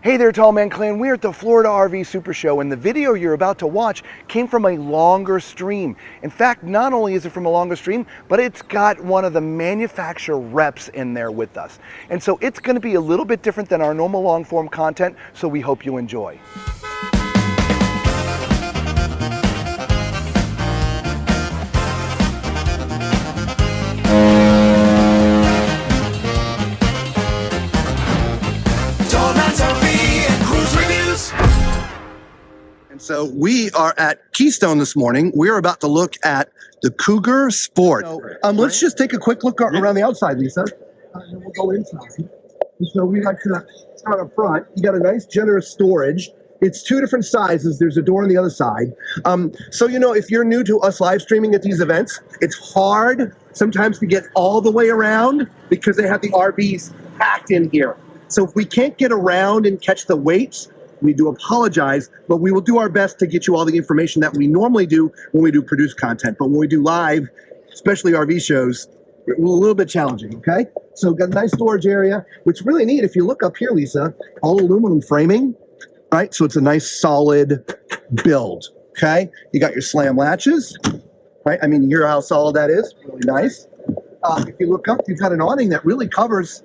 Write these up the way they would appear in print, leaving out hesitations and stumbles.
Hey there, Tall Man Clan. We're at the Florida RV Super Show, and the video you're about to watch came from a longer stream. In fact, not only is it from a longer stream, but it's got one of the manufacturer reps in there with us. And so it's going to be a little bit different than our normal long form content, so we hope you enjoy. So we are at Keystone this morning. We're about to look at the Cougar Sport. Let's just take a quick look around the outside, Lisa. And then we'll go inside. So we like to start up front. You got a nice, generous storage. It's two different sizes. There's a door on the other side. So, you know, if you're new to us live streaming at these events, it's hard sometimes to get all the way around because they have the RVs packed in here. So if we can't get around and catch the weights, we do apologize, but we will do our best to get you all the information that we normally do when we do produce content. But when we do live, especially RV shows, we're a little bit challenging, okay? So we've got a nice storage area, which is really neat. If you look up here, Lisa, all aluminum framing, right? So it's a nice solid build, okay? You got your slam latches, right? I mean, you hear how solid that is, really nice. If you look up, you've got an awning that really covers,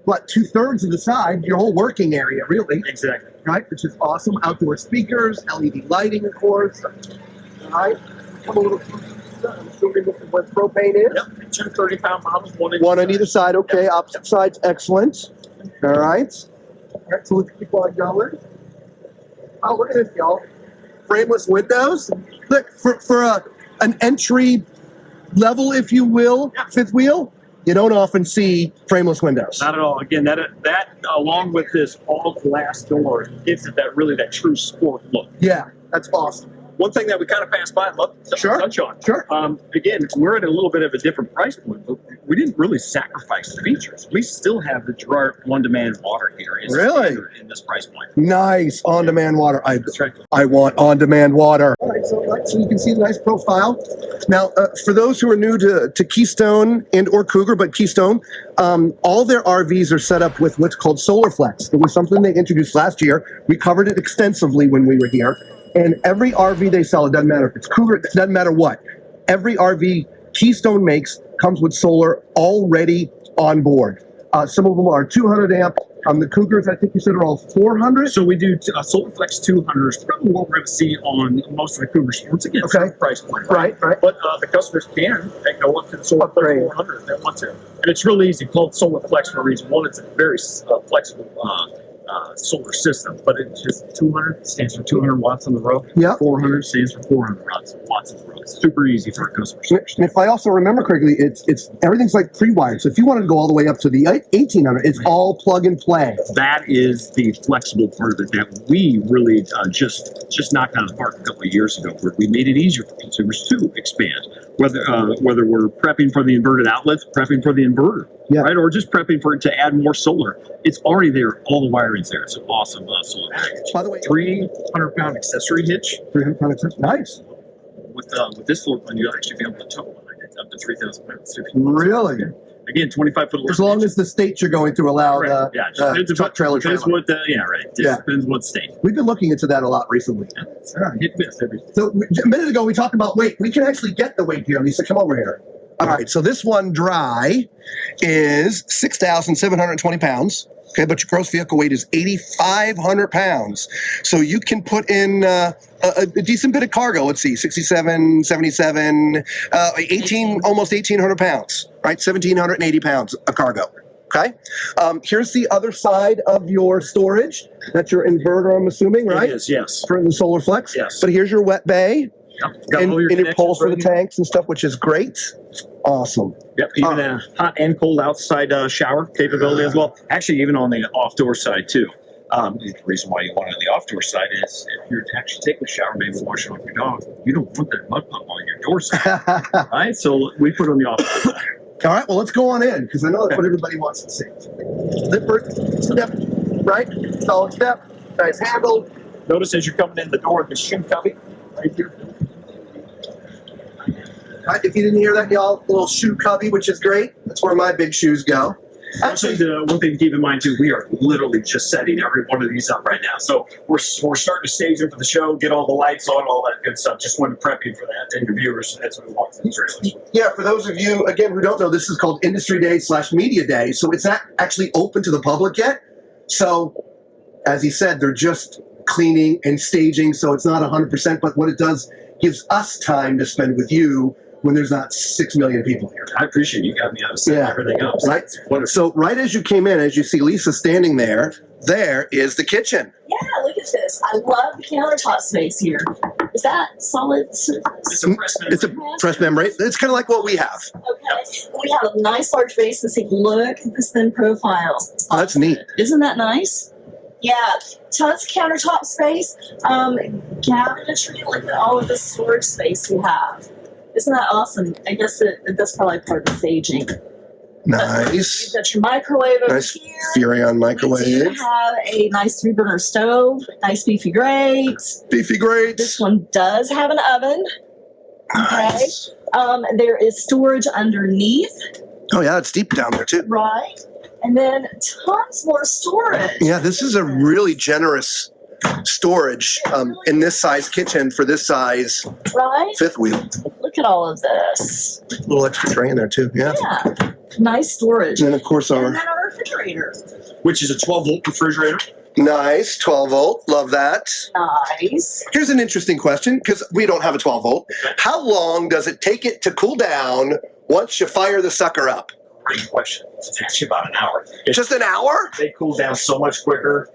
what, 2/3 of the side, your whole working area, really. Exactly. Right, which is awesome. Outdoor speakers, LED lighting, of course. All right, come a little closer. I'm assuming this is what propane is. Yep, 2 30-pound bottles, one on either side. Okay, yep. Opposite sides, excellent. All right. All right, so let's keep on going. Oh, look at this, y'all. Frameless windows. Look, for an entry level, if you will, fifth wheel, you don't often see frameless windows. Not at all. Again, that along with this all glass door gives it that true sport look. Yeah, that's awesome. One thing that we kind of passed by, I'd love to touch on. Sure. Again, we're at a little bit of a different price point, but we didn't really sacrifice the features. We still have the Gerard on-demand water heater. Really? In this price point. Nice on-demand water. That's right. I want on-demand water. All right, so you can see the nice profile. Now, for those who are new to Keystone and or Cougar, but Keystone, all their RVs are set up with what's called Solar Flex. It was something they introduced last year. We covered it extensively when we were here. And every RV they sell, it doesn't matter if it's Cougar, it doesn't matter what. Every RV Keystone makes comes with solar already on board. Some of them are 200 amp. The Cougars, I think you said, are all 400. So we do Solar Flex 200 is probably what we're going to see on most of the Cougar Sports. Again, okay. Price point. Right. But the customers can go up to the Solar Flex 400 if they want to. And it's really easy. Called Solar Flex for a reason. One, it's a very flexible solar system, but it's just 200 stands for 200 watts on the row. Yeah. 400 stands for 400 watts on the row. It's super easy for our customers. And if I also remember correctly, it's everything's like pre-wired. So if you wanted to go all the way up to the 1800, it's all plug and play. That is the flexible part of it that we really just knocked out of the park a couple of years ago, where we made it easier for consumers to expand. Whether we're prepping for the inverted outlets, prepping for the inverter, right, or just prepping for it to add more solar, it's already there. All the wiring's there. It's an awesome solar package. By the way, 300-pound accessory hitch. 300-pound accessory. Nice. With this floor plan, you'll actually be able to tow it up to 3,000 pounds. Really? Again, 25-foot. As long as the states you're going through allow truck trailer. Depends what depends what state. We've been looking into that a lot recently. Hit miss everything. So a minute ago we talked about weight. We can actually get the weight here. Lisa, come over here. All right. So this one dry is 6,720 pounds. Okay, but your gross vehicle weight is 8,500 pounds. So you can put in a decent bit of cargo. Let's see, 67, 77, 18, almost 1,800 pounds, right? 1,780 pounds of cargo. Okay. Here's the other side of your storage. That's your inverter, I'm assuming, right? It is, yes. For the Solar Flex. Yes. But here's your wet bay. Yep. And your poles for the tanks and stuff, which is great. Awesome. Yep. Even a hot and cold outside shower capability as well. Actually, even on the off-door side too. The reason why you want it on the off-door side is if you're actually taking a shower, maybe washing off your dog, you don't want that mud pump on your doorstep, right? So we put it on the off-door side. All right. Well, let's go on in because I know that's what everybody wants to see. Zipper, step, right? Solid step, nice handle. Notice as you're coming in the door, the shoe cubby right here. Right, if you didn't hear that, y'all, little shoe cubby, which is great. That's where my big shoes go. Actually, the one thing to keep in mind too, we are literally just setting every one of these up right now. So we're starting to stage them for the show, get all the lights on, all that good stuff. Just wanted to prep you for that and your viewers as we walk through the trailers. Yeah, for those of you, again, who don't know, this is called Industry Day / Media Day. So it's not actually open to the public yet. So, as he said, they're just cleaning and staging. So it's not 100%, but what it does gives us time to spend with you when there's not 6 million people here. I appreciate you got me out of setting everything up. Right. So right as you came in, as you see Lisa standing there, there is the kitchen. Yeah, look at this. I love the countertop space here. Is that solid surface? It's a Press membrane. It's kind of like what we have. Okay. We have a nice large basin. So look at this thin profile. Oh, that's neat. Isn't that nice? Yeah, tons of countertop space. Cabinetry, look at all of the storage space we have. Isn't that awesome? I guess that's probably part of the staging. Nice. You've got your microwave over Nice here. Furrion We microwave. do have a nice 3-burner stove, nice beefy grates. Beefy grates. This one does have an oven. Nice. There is storage underneath, Oh yeah, it's deep down there too. right? And then tons more storage. Yeah, this is a really generous storage in this size kitchen for this size Right? fifth wheel. Look at all of this. A little extra tray in there too. Yeah. Yeah. Nice storage. And then of course And our then our refrigerator. which is a 12-volt refrigerator. nice 12 volt. Love that. Nice. Here's an interesting question because we don't have a 12 volt. How long does it take it to cool down once you fire the sucker up? Great question. It's actually about an hour. Just an hour? They cool down so much quicker.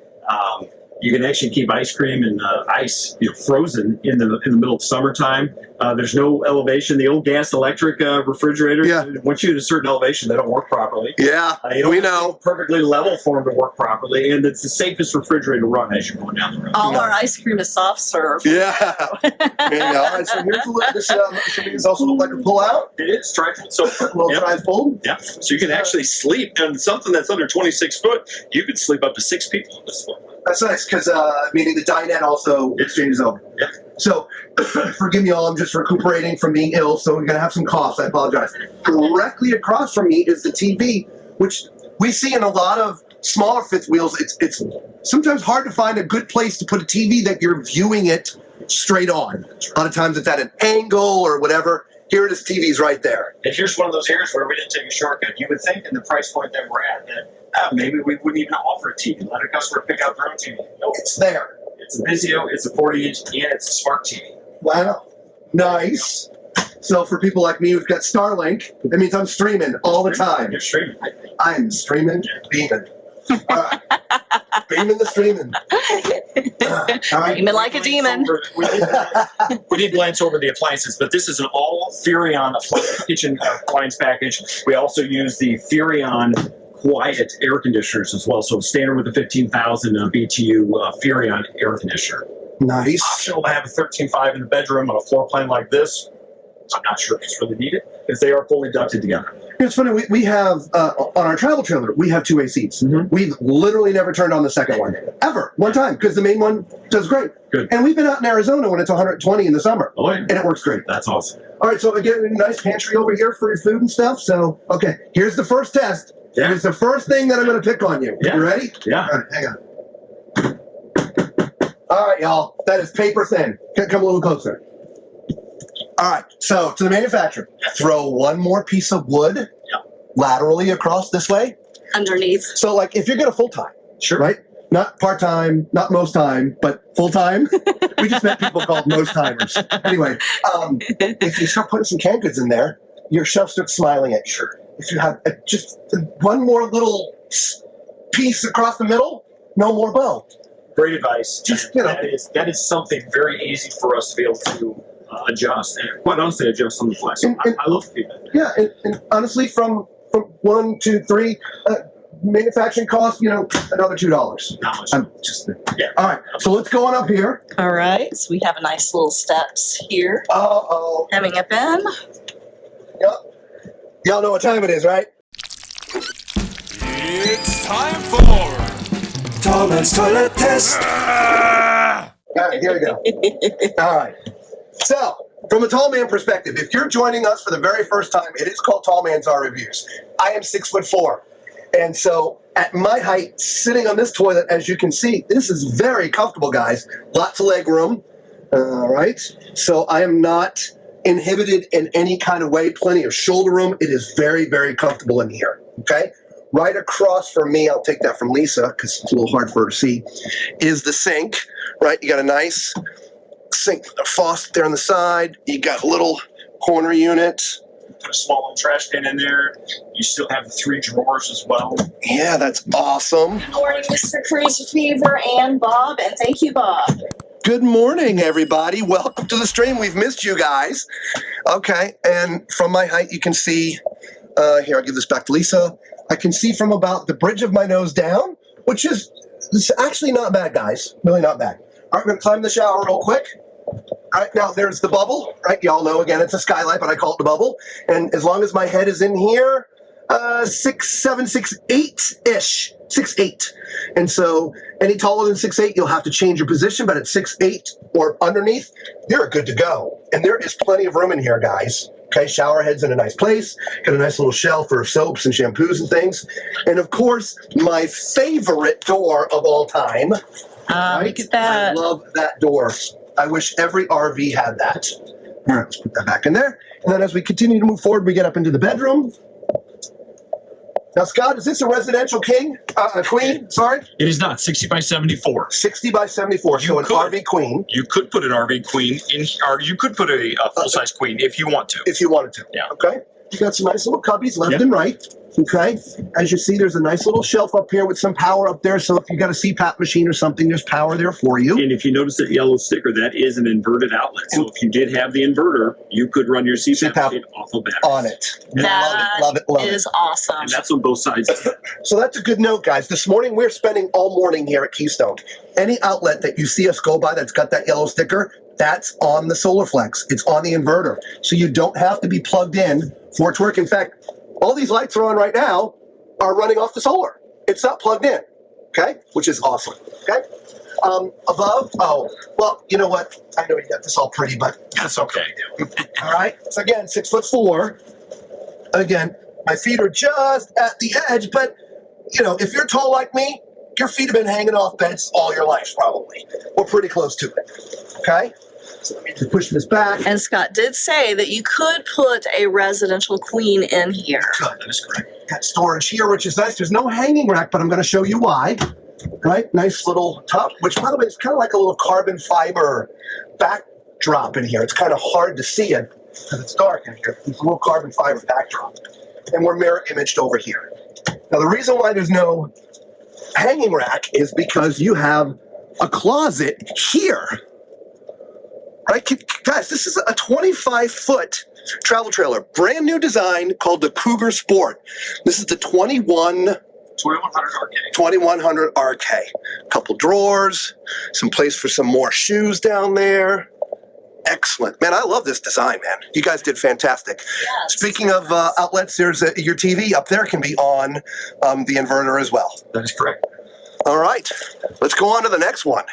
You can actually keep ice cream and ice frozen in the middle of summertime. There's no elevation. The old gas electric refrigerators, Yeah. once you hit a certain elevation, they don't work properly. Yeah, You don't we have to know. be perfectly level for them to work properly, and it's the safest refrigerator to run as you're going down the road. All our ice cream is soft serve. Yeah. Yeah. All right, so here's a look. This is also look like a pull out. It is trifling. So, A little yep. tri-fold. Yeah, so you can actually sleep, and something that's under 26 foot, you could sleep up to 6 people in this one. That's nice because meaning the dinette also exchanges over. Yeah. So forgive me all, I'm just recuperating from being ill, so we're gonna have some coughs. I apologize. Directly across from me is the TV, which we see in a lot of smaller fifth wheels. It's sometimes hard to find a good place to put a TV that you're viewing it straight on. A lot of times it's at an angle or whatever. Here it is, TV's right there. And here's one of those areas where we didn't take a shortcut. You would think in the price point that we're at that maybe we wouldn't even offer a TV. Let a customer pick out their own TV. Nope. It's there. It's a Vizio, it's a 40-inch, and it's a smart TV. Wow. Nice. So for people like me who've got Starlink, that means I'm streaming all the time. You're streaming. I'm streaming, beaming. All right. Beaming the streaming. All right. Dreaming like a demon. We did glance over the appliances, but this is an all Furrion kitchen appliance package. We also use the Furrion quiet air conditioners as well. So standard with the 15,000 BTU Furrion air conditioner. Nice. Optional to have a 13.5 in the bedroom on a floor plan like this. I'm not sure if it's really needed because they are fully ducted together. It's funny, we have, on our travel trailer, we have 2 ACs. Mhm. We've literally never turned on the second one. Ever. One time, because the main one does great. Good. And we've been out in Arizona when it's 120 in the summer. Oh, yeah. And it works great. That's awesome. All right, so again, a nice pantry over here for your food and stuff. So, okay, here's the first test. Yeah. Here's the first thing that I'm going to pick on you. Yeah. You ready? Yeah. All right, hang on. All right, y'all. That is paper thin. Come a little closer. All right, so to the manufacturer, throw one more piece of wood laterally across this way. Underneath. So, like, if you're going to full time, Sure. right? Not part time, not most time, but full time. We just met people called most timers. Anyway, if you start putting some canned goods in there, your shelf starts smiling at you. Sure. If you have just one more little piece across the middle, no more bow. Great advice. Just, And that is something very easy for us to be able to adjust, and quite honestly, adjust on the fly. So I love the feedback. Yeah, and honestly, from 1, 2, 3, manufacturing cost, another $2. Not much. I'm just Yeah. All right, so let's go on up here. All right. So we have a nice little steps here. Uh-oh. Coming up in. Yep. Y'all know what time it is, right? It's time for Tall Man's Toilet Test. All right, here we go. All right. So, from a tall man perspective, if you're joining us for the very first time, it is called Tall Man's RV Reviews. I am 6'4", And so at my height, sitting on this toilet, as you can see, this is very comfortable, guys. Lots of leg room. All right. So I am not inhibited in any kind of way. Plenty of shoulder room. It is very, very comfortable in here. Okay. Right across from me, I'll take that from Lisa because it's a little hard for her to see, is the sink. Right. You got a nice sink, a faucet there on the side. You got a little corner unit. Put a small little trash can in there. You still have the 3 drawers as well. Yeah, that's awesome. Good morning, Mr. Cruiser Fever and Bob, and thank you, Bob. Good morning, everybody. Welcome to the stream. We've missed you guys. Okay, and from my height, you can see, here, I'll give this back to Lisa. I can see from about the bridge of my nose down, which is it's actually not bad, guys. Really not bad. All right, we're going to climb the shower real quick. All right, now there's the bubble, right? Y'all know, again, it's a skylight, but I call it the bubble. And as long as my head is in here, 6'7", 6'8"-ish, 6'8". And so any taller than 6'8", you'll have to change your position, but at 6'8" or underneath, you're good to go. And there is plenty of room in here, guys. Okay, shower head's in a nice place. Got a nice little shelf for soaps and shampoos and things. And of course, my favorite door of all time. Right? Look at that. I love that door. I wish every RV had that. All right, let's put that back in there. And then as we continue to move forward, we get up into the bedroom. Now, Scott, is this a residential queen? Sorry? It is not 60 by 74. 60 by 74, so an RV queen. You could put an RV queen in, or you could put a full-size queen if you want to. If you wanted to. Yeah. Okay. You got some nice little cubbies left Yep. and right. Okay. As you see, there's a nice little shelf up here with some power up there. So if you got a CPAP machine or something, there's power there for you. And if you notice that yellow sticker, that is an inverted outlet. So if you did have the inverter, you could run your CPAP machine off of batteries. On it. Love it. Is awesome. And that's on both sides. So that's a good note, guys. This morning, we're spending all morning here at Keystone. Any outlet that you see us go by that's got that yellow sticker, that's on the SolarFlex. It's on the inverter. So you don't have to be plugged in for it to work. In fact, all these lights are on right now are running off the solar. It's not plugged in, okay? Which is awesome, okay? Above, oh, well, you know what? I know you got this all pretty, but That's okay. all right? So again, 6'4". Again, my feet are just at the edge, but, you know, if you're tall like me, your feet have been hanging off beds all your life, probably. We're pretty close to it, okay? So let me just push this back. And Scott did say that you could put a residential queen in here. Good, that is correct. Got storage here, which is nice. There's no hanging rack, but I'm going to show you why. Right? Nice little top, which, by the way, is kind of like a little carbon fiber backdrop in here. It's kind of hard to see it because it's dark in here. It's a little carbon fiber backdrop. And we're mirror imaged over here. Now, the reason why there's no hanging rack is because you have a closet here. Right? Guys, this is a 25-foot travel trailer. Brand new design called the Cougar Sport. This is the 2100 RK. Couple drawers, some place for some more shoes down there. Excellent. Man, I love this design, man. You guys did fantastic. Yes. Speaking of outlets, there's your TV up there can be on the inverter as well. That is correct. All right. Let's go on to the next one.